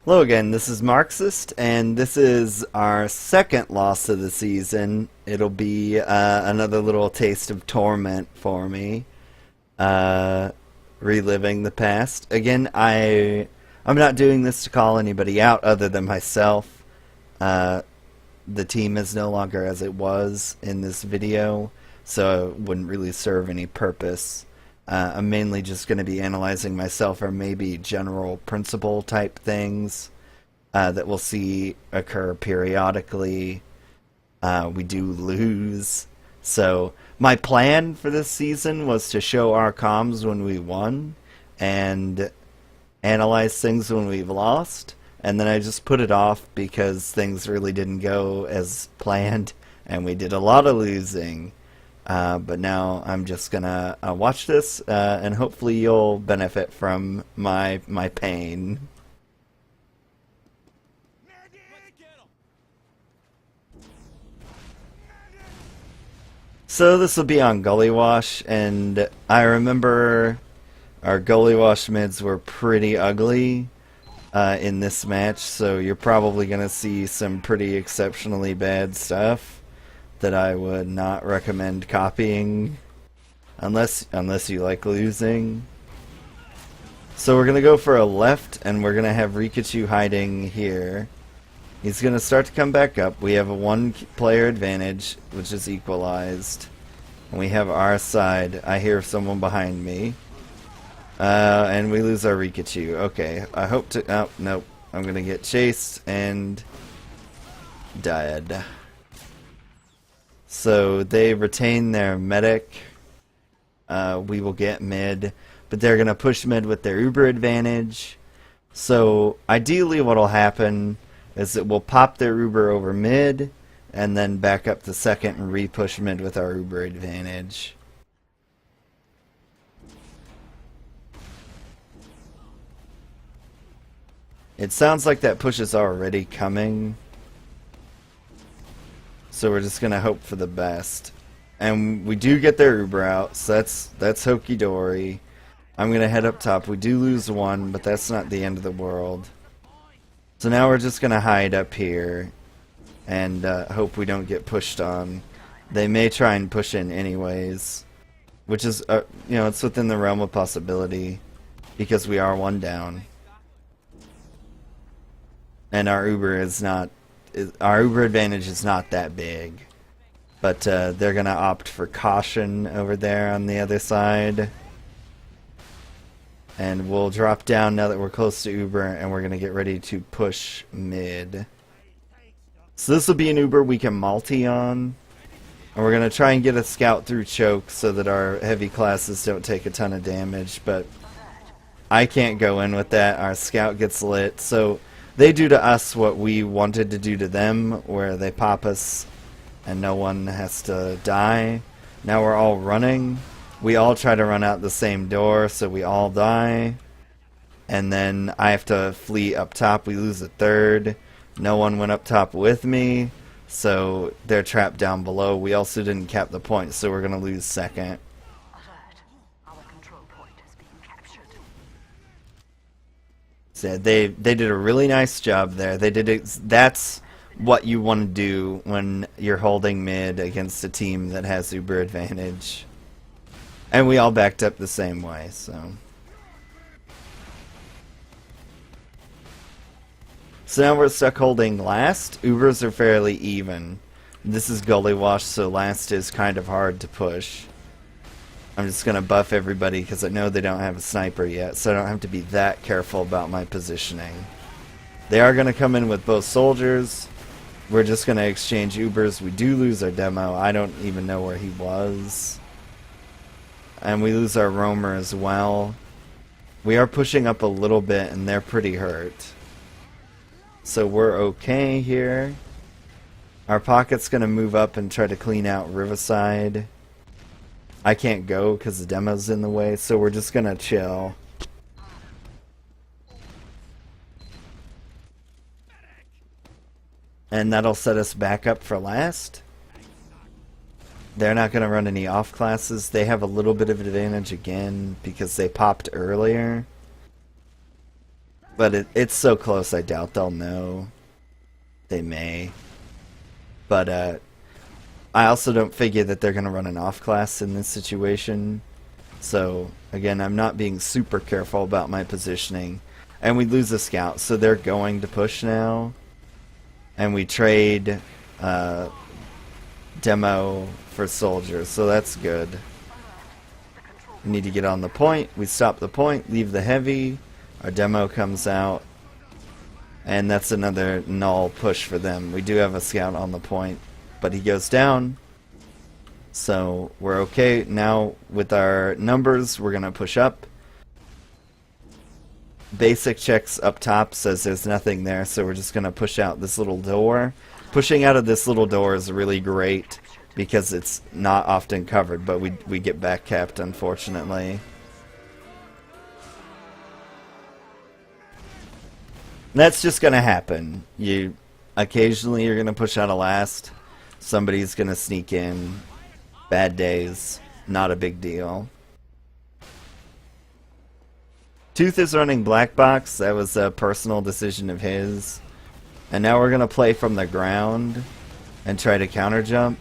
Hello again, this is Marxist, and this is our second loss of the season. It'll be another little taste of torment for me, reliving the past. Again, I'm not doing this to call anybody out other than myself. The team is no longer as it was in this video, so it wouldn't really serve any purpose. I'm mainly just going to be analyzing myself or maybe general principle type things that we'll see occur periodically. We do lose. So my plan for this season was to show our comms when we won and analyze things when we've lost. And then I just put it off because things really didn't go as planned and we did a lot of losing. But now I'm just gonna watch this, and hopefully you'll benefit from my pain. So this will be on Gully Wash, and I remember our Gully Wash mids were pretty ugly in this match, so you're probably gonna see some pretty exceptionally bad stuff that I would not recommend copying unless you like losing. So we're gonna go for a left, and we're gonna have Rikachu hiding here. He's gonna start to come back up. We have a one-player advantage, which is equalized, and we have our side. I hear someone behind me, and we lose our Rikachu. Okay, I hope to. Oh nope, I'm gonna get chased and dead. So they retain their medic. We will get mid, but they're going to push mid with their Uber advantage. So ideally what will happen is that we'll pop their Uber over mid and then back up to second and re-push mid with our Uber advantage. It sounds like that push is already coming. So we're just gonna hope for the best, and we do get their Uber out, so that's hokey dory. I'm gonna head up top. We do lose one, but that's not the end of the world. So now we're just gonna hide up here and hope we don't get pushed on. They may try and push in anyways, which is it's within the realm of possibility because we are one down, and our Uber advantage is not that big, but they're gonna opt for caution over there on the other side, and we'll drop down now that we're close to Uber, and we're gonna get ready to push mid. So this will be an Uber we can multi on, and we're gonna try and get a scout through choke so that our heavy classes don't take a ton of damage, but I can't go in with that. Our scout gets lit, so they do to us what we wanted to do to them, where they pop us and no one has to die. Now we're all running. We all try to run out the same door, so we all die. And then I have to flee up top. We lose a third. No one went up top with me, so they're trapped down below. We also didn't cap the point, so we're going to lose second. So they did a really nice job there. They did that's what you want to do when you're holding mid against a team that has Uber advantage. And we all backed up the same way, so. So now we're stuck holding last. Ubers are fairly even. This is Gully Wash, so last is kind of hard to push. I'm just going to buff everybody because I know they don't have a sniper yet, so I don't have to be that careful about my positioning. They are going to come in with both soldiers. We're just going to exchange Ubers. We do lose our demo. I don't even know where he was. And we lose our roamer as well. We are pushing up a little bit, and they're pretty hurt. So we're okay here. Our pocket's going to move up and try to clean out Riverside. I can't go because the demo's in the way, so we're just gonna chill. And that'll set us back up for last. They're not gonna run any off classes. They have a little bit of advantage again because they popped earlier. But it's so close, I doubt they'll know. They may. But I also don't figure that they're going to run an off class in this situation. So, again, I'm not being super careful about my positioning. And we lose a scout, so they're going to push now. And we trade demo for soldiers, so that's good. We need to get on the point. We stop the point, leave the heavy. Our demo comes out. And that's another null push for them. We do have a scout on the point, but he goes down. So we're okay. Now with our numbers, we're going to push up. Basic checks up top says there's nothing there, so we're just going to push out this little door. Pushing out of this little door is really great because it's not often covered, but we get back capped, unfortunately. That's just going to happen. Occasionally you're going to push out a last. Somebody's going to sneak in. Bad days. Not a big deal. Tooth is running black box. That was a personal decision of his. And now we're going to play from the ground and try to counter jump.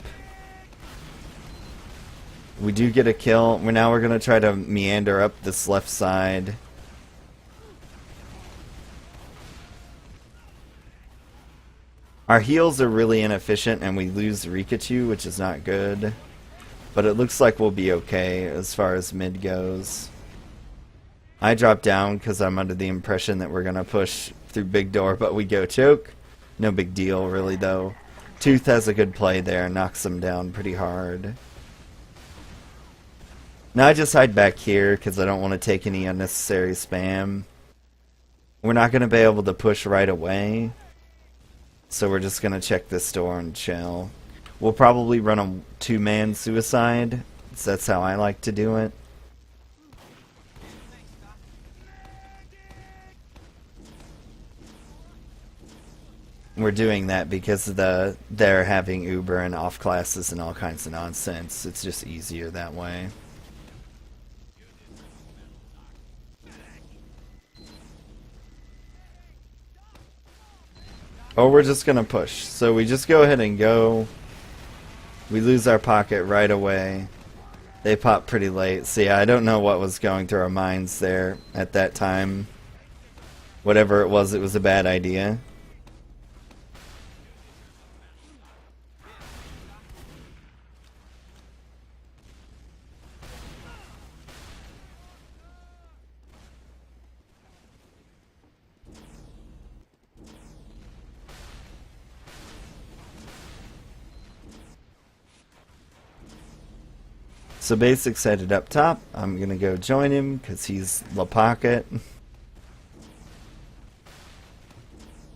We do get a kill. Now we're going to try to meander up this left side. Our heals are really inefficient and we lose Rikachu, which is not good. But it looks like we'll be okay as far as mid goes. I drop down because I'm under the impression that we're going to push through big door, but we go choke. No big deal really though. Tooth has a good play there, knocks him down pretty hard. Now I just hide back here because I don't want to take any unnecessary spam. We're not going to be able to push right away. So we're just going to check this door and chill. We'll probably run a two-man suicide. So that's how I like to do it. We're doing that because they're having Uber and off classes and all kinds of nonsense. It's just easier that way. Or we're just gonna push. So we just go ahead and go. We lose our pocket right away. They pop pretty late. So yeah, I don't know what was going through our minds there at that time. Whatever it was a bad idea. So Basic's headed up top. I'm going to go join him because he's La Pocket.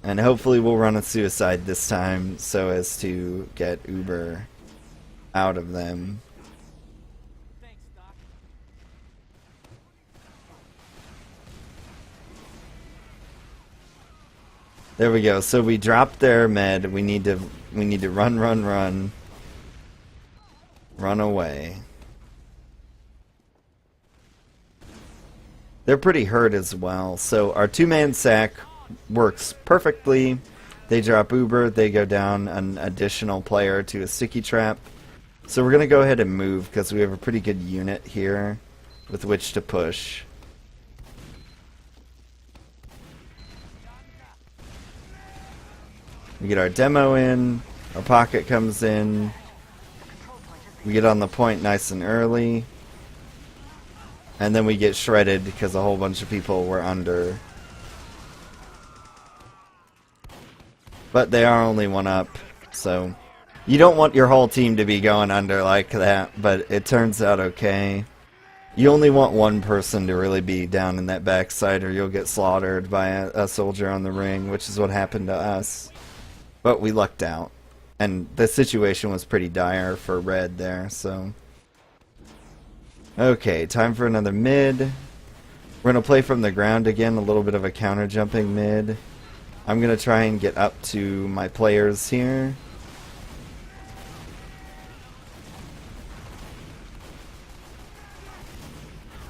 And hopefully we'll run a suicide this time so as to get Uber out of them. There we go. So we dropped their med. We need to run. Run away. They're pretty hurt as well. So our two-man sack works perfectly. They drop Uber. They go down an additional player to a sticky trap. So we're going to go ahead and move because we have a pretty good unit here with which to push. We get our demo in. Our pocket comes in. We get on the point nice and early. And then we get shredded because a whole bunch of people were under. But they are only one up, so you don't want your whole team to be going under like that, but it turns out okay. You only want one person to really be down in that backside or you'll get slaughtered by a soldier on the ring, which is what happened to us. But we lucked out. And the situation was pretty dire for red there, so... Okay, time for another mid. We're going to play from the ground again, a little bit of a counter jumping mid. I'm going to try and get up to my players here.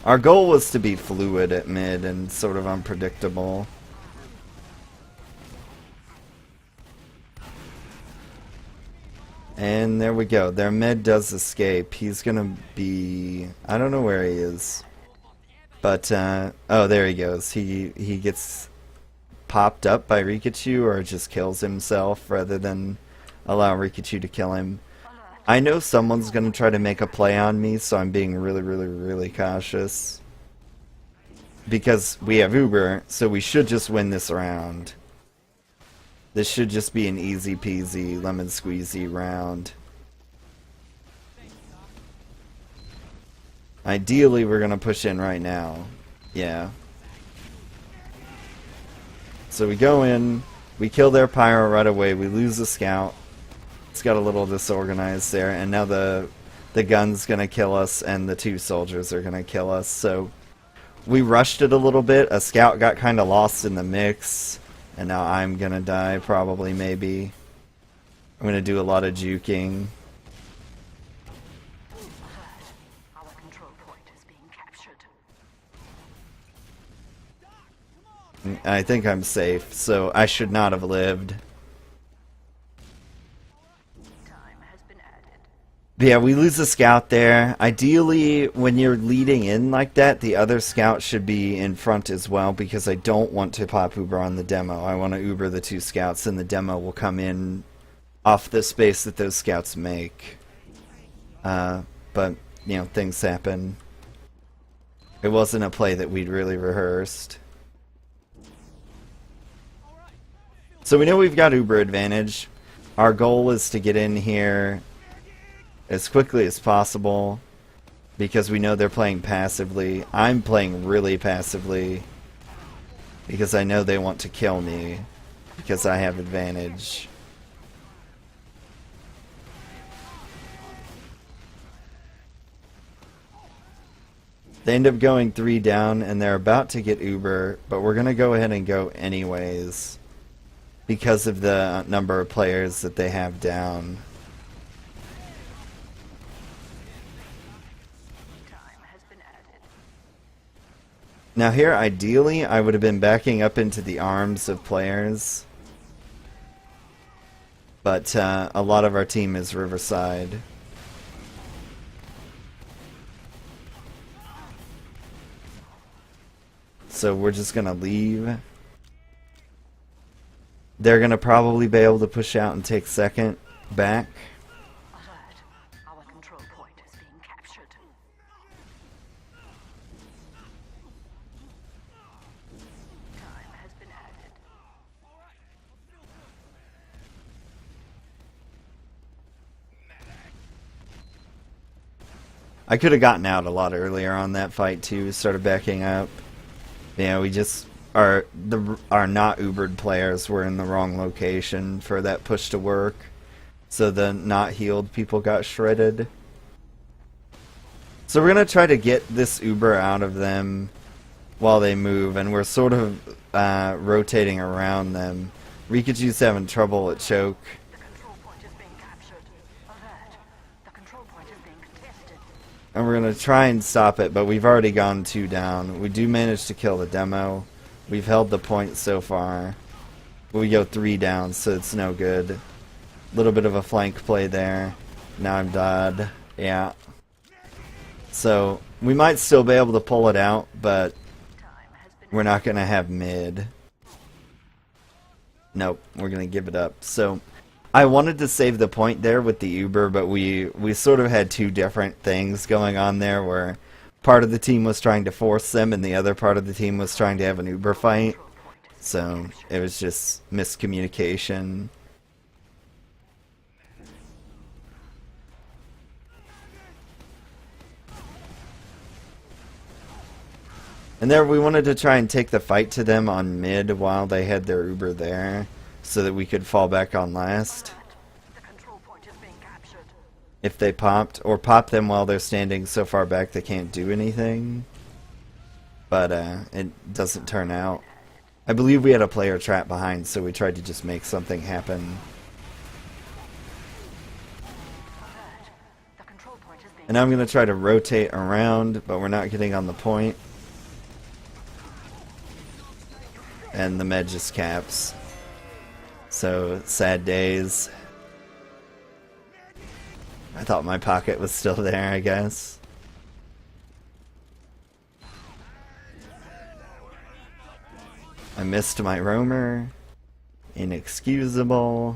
Our goal was to be fluid at mid and sort of unpredictable. And there we go. Their med does escape. He's gonna be... I don't know where he is. But, oh, there he goes. He gets popped up by Rikachu or just kills himself rather than allow Rikachu to kill him. I know someone's gonna try to make a play on me, so I'm being really cautious. Because we have Uber, so we should just win this round. This should just be an easy peasy, lemon squeezy round. Ideally, we're gonna push in right now. Yeah. So we go in, we kill their pyro right away, we lose the scout. It's got a little disorganized there, and now the gun's gonna kill us, and the 2 soldiers are gonna kill us, so... We rushed it a little bit, a scout got kinda lost in the mix. And now I'm gonna die, probably, maybe. I'm gonna do a lot of juking. Our control point is being captured. I think I'm safe, so I should not have lived. Time has been added. But yeah, we lose a scout there. Ideally, when you're leading in like that, the other scout should be in front as well, because I don't want to pop Uber on the demo. I want to Uber the 2 scouts, and the demo will come in off the space that those scouts make. But, you know, things happen. It wasn't a play that we'd really rehearsed. So we know we've got Uber advantage. Our goal is to get in here as quickly as possible, because we know they're playing passively. I'm playing really passively because I know they want to kill me because I have advantage. They end up going 3 down, and they're about to get Uber, but we're going to go ahead and go anyways because of the number of players that they have down. Now here, ideally, I would have been backing up into the arms of players. But a lot of our team is Riverside. So we're just going to leave. They're going to probably be able to push out and take second back. Alert. Our control point is being captured. Time has been added. I could have gotten out a lot earlier on that fight too, started backing up. Yeah, we just our not Ubered players were in the wrong location for that push to work. So the not healed people got shredded. So we're going to try to get this Uber out of them while they move, and we're sort of rotating around them. Rikachu's having trouble at choke. The control point is being captured. Alert. The control point is being contested. And we're going to try and stop it, but we've already gone 2 down. We do manage to kill the demo. We've held the point so far. We go 3 down, so it's no good. Little bit of a flank play there. Now I'm dead. Yeah. So, we might still be able to pull it out, but we're not going to have mid. Nope, we're going to give it up. So, I wanted to save the point there with the Uber, but we sort of had 2 different things going on there, where part of the team was trying to force them and the other part of the team was trying to have an Uber fight. So, it was just miscommunication. And there we wanted to try and take the fight to them on mid while they had their Uber there, so that we could fall back on last. The control point is being captured. If they popped, or pop them while they're standing so far back they can't do anything. But it doesn't turn out. I believe we had a player trap behind, so we tried to just make something happen. The control point is being And I'm going to try to rotate around, but we're not getting on the point. And the med just caps. So, sad days. I thought my pocket was still there, I guess. I missed my roamer. Inexcusable.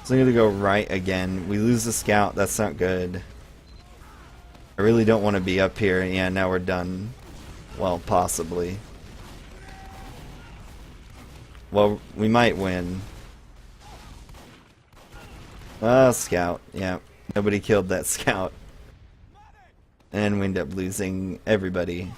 So I'm gonna go right again. We lose the scout, that's not good. I really don't want to be up here. Yeah, now we're done. Well, possibly. Well, we might win. Scout. Yeah, nobody killed that scout. And we end up losing everybody.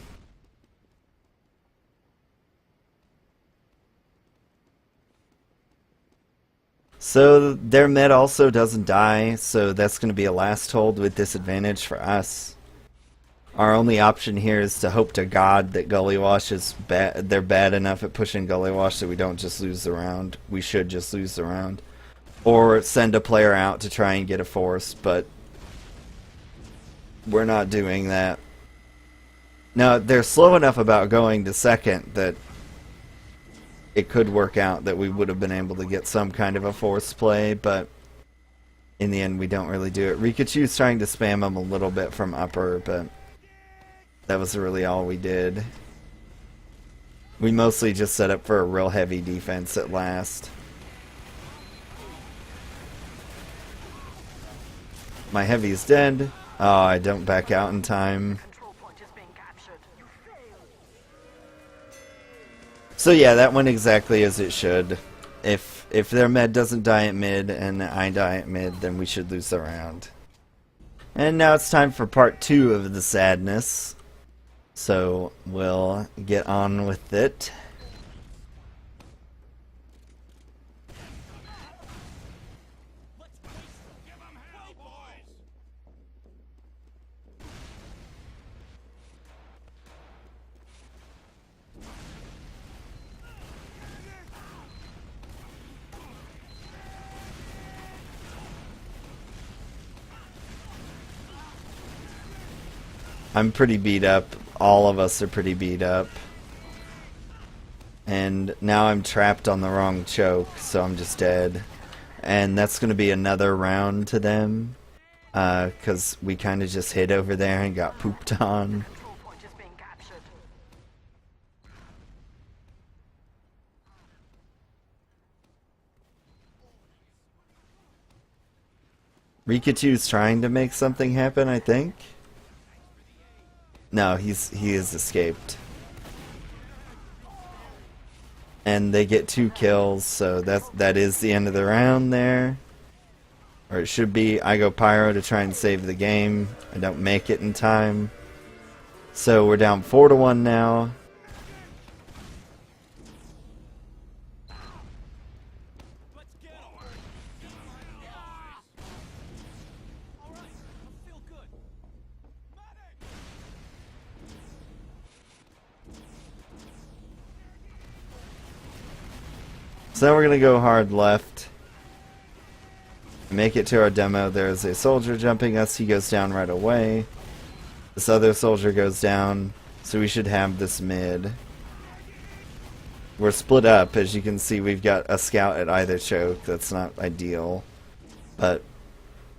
So their med also doesn't die, so that's going to be a last hold with disadvantage for us. Our only option here is to hope to God that Gully Wash is bad. They're bad enough at pushing Gully Wash that we don't just lose the round. We should just lose the round. Or send a player out to try and get a force, but we're not doing that. Now, they're slow enough about going to second that it could work out that we would have been able to get some kind of a force play, but in the end we don't really do it. Rikachu's trying to spam him a little bit from upper, but that was really all we did. We mostly just set up for a real heavy defense at last. My heavy's dead. Oh, I don't back out in time. Control point is being captured. You failed. So yeah, that went exactly as it should. If their med doesn't die at mid and I die at mid, then we should lose the round. And now it's time for part 2 of the sadness. So we'll get on with it. I'm pretty beat up. All of us are pretty beat up. And now I'm trapped on the wrong choke, so I'm just dead. And that's going to be another round to them. Because we kind of just hid over there and got pooped on. Control point is being captured. Rikachu's trying to make something happen, I think. No, he has escaped. And they get 2 kills, so that is the end of the round there. Or it should be. I go Pyro to try and save the game. I don't make it in time. So we're down 4-1 now. So now we're going to go hard left. Make it to our demo. There's a soldier jumping us. He goes down right away. This other soldier goes down. So we should have this mid. We're split up. As you can see, we've got a scout at either choke. That's not ideal. But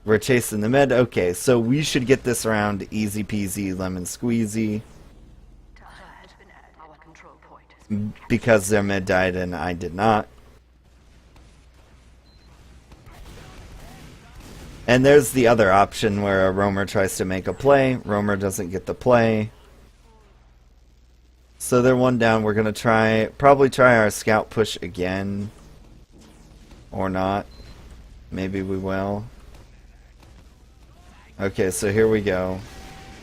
we're chasing the mid. Okay, so we should get this round easy peasy lemon squeezy. Our control point is being Because their mid died and I did not. And there's the other option where a roamer tries to make a play. Roamer doesn't get the play. So they're 1 down. We're going to probably try our scout push again. Or not. Maybe we will. Okay, so here we go.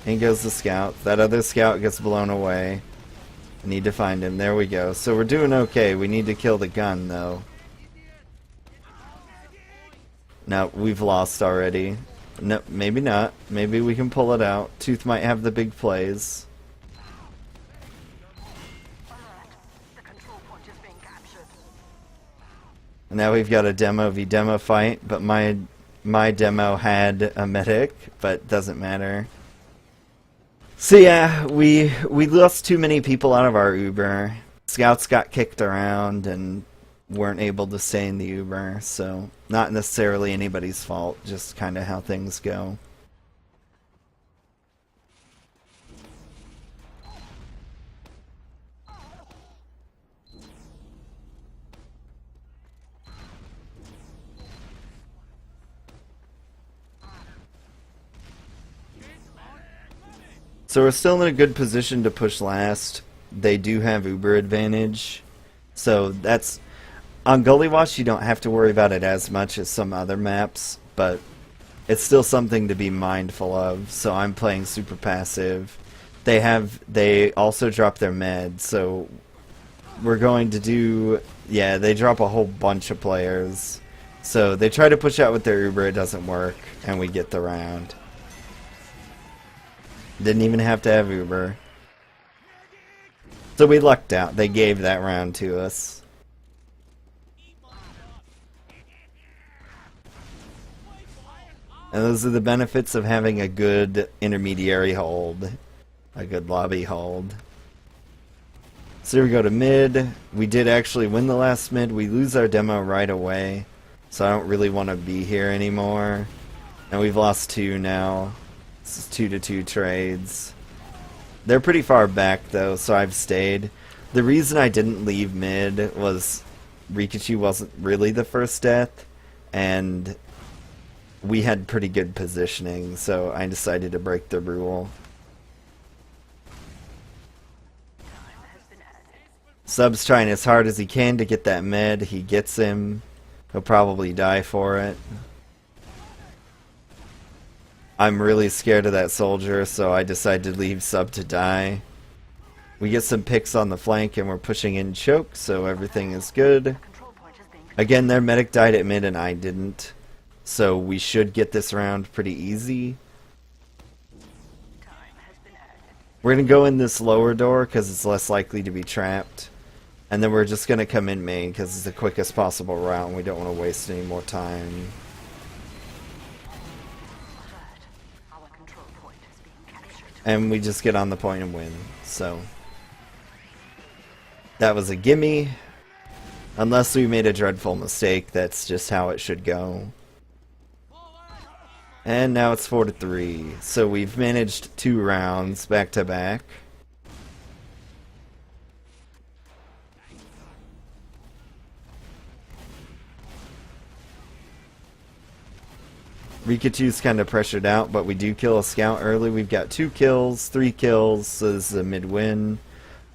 In goes the scout. That other scout gets blown away. I need to find him. There we go. So we're doing okay. We need to kill the gun, though. No, we've lost already. No, maybe not. Maybe we can pull it out. Tooth might have the big plays. alert. The control point is being captured. Now we've got a demo v demo fight, but my demo had a medic, but doesn't matter. So yeah, we lost too many people out of our Uber. Scouts got kicked around and weren't able to stay in the Uber, so not necessarily anybody's fault, just kind of how things go. So we're still in a good position to push last. They do have Uber advantage. So that's... On Gully Wash, you don't have to worry about it as much as some other maps, but it's still something to be mindful of. So I'm playing super passive. They also drop their med, so we're going to do... Yeah, they drop a whole bunch of players. So they try to push out with their Uber, it doesn't work, and we get the round. Didn't even have to have Uber. So we lucked out. They gave that round to us. And those are the benefits of having a good intermediary hold. A good lobby hold. So here we go to mid. We did actually win the last mid. We lose our demo right away. So I don't really want to be here anymore. And we've lost 2 now. This is 2-2 trades. They're pretty far back though, so I've stayed. The reason I didn't leave mid was Rikachu wasn't really the first death, and we had pretty good positioning, so I decided to break the rule. Sub's trying as hard as he can to get that med. He gets him. He'll probably die for it. I'm really scared of that soldier, so I decided to leave Sub to die. We get some picks on the flank and we're pushing in choke, so everything is good. Again, their medic died at mid and I didn't, so we should get this round pretty easy. We're going to go in this lower door because it's less likely to be trapped. And then we're just going to come in main because it's the quickest possible route and we don't want to waste any more time. And we just get on the point and win. So that was a gimme. Unless we made a dreadful mistake, that's just how it should go. And now it's 4-3. So we've managed 2 rounds back to back. Rikachu's kind of pressured out, but we do kill a scout early. We've got 2 kills, 3 kills, so this is a mid-win.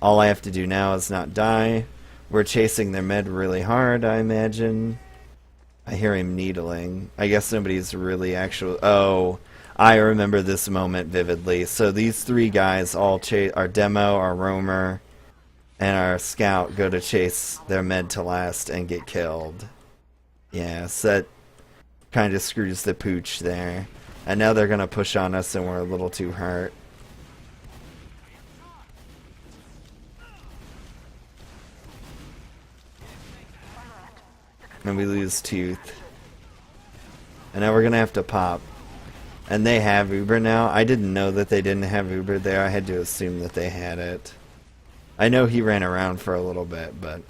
All I have to do now is not die. We're chasing their med really hard, I imagine. I hear him needling. I guess nobody's really actually... Oh, I remember this moment vividly. So these 3 guys all chase... Our demo, our roamer, and our scout go to chase their med to last and get killed. Yeah, so that kind of screws the pooch there. And now they're going to push on us and we're a little too hurt. And we lose Tooth. And now we're going to have to pop. And they have Uber now. I didn't know that they didn't have Uber there. I had to assume that they had it. I know he ran around for a little bit, but...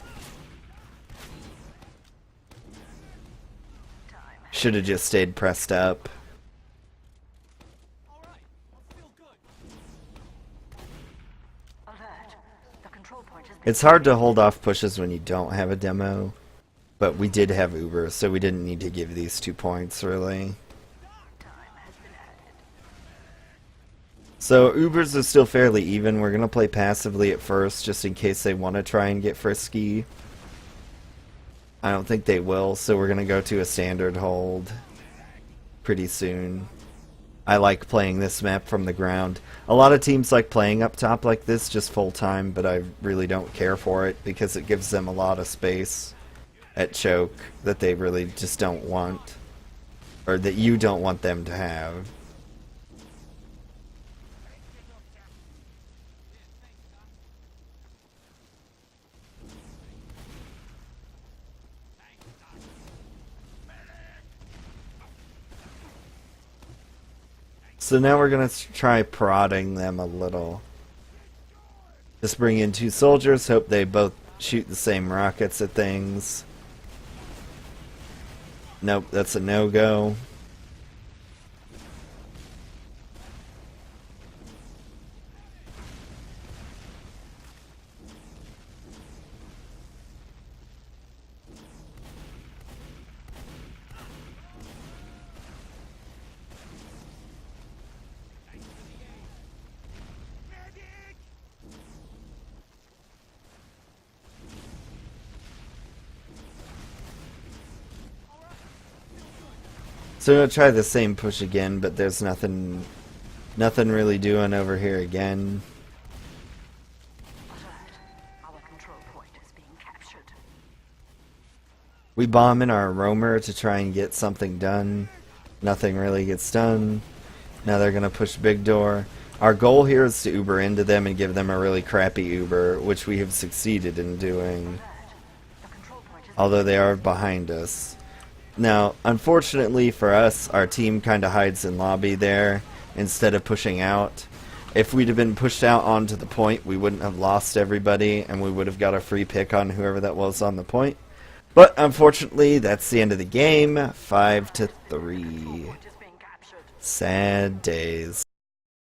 Should have just stayed pressed up. It's hard to hold off pushes when you don't have a demo, but we did have Uber, so we didn't need to give these 2 points, really. So Ubers are still fairly even. We're going to play passively at first, just in case they want to try and get frisky. I don't think they will, so we're going to go to a standard hold pretty soon. I like playing this map from the ground. A lot of teams like playing up top like this just full time, but I really don't care for it because it gives them a lot of space at choke that they really just don't want, or that you don't want them to have. So now we're going to try prodding them a little. Just bring in 2 soldiers, hope they both shoot the same rockets at things. Nope, that's a no-go. So we'll try the same push again, but there's nothing really doing over here again. Alert. Our control point is being captured. We bomb in our roamer to try and get something done. Nothing really gets done. Now they're going to push big door. Our goal here is to Uber into them and give them a really crappy Uber, which we have succeeded in doing. The control point is Although they are behind us. Now, unfortunately for us, our team kind of hides in lobby there instead of pushing out. If we'd have been pushed out onto the point, we wouldn't have lost everybody, and we would have got a free pick on whoever that was on the point. But unfortunately, that's the end of the game. 5-3. point is being captured. Sad days.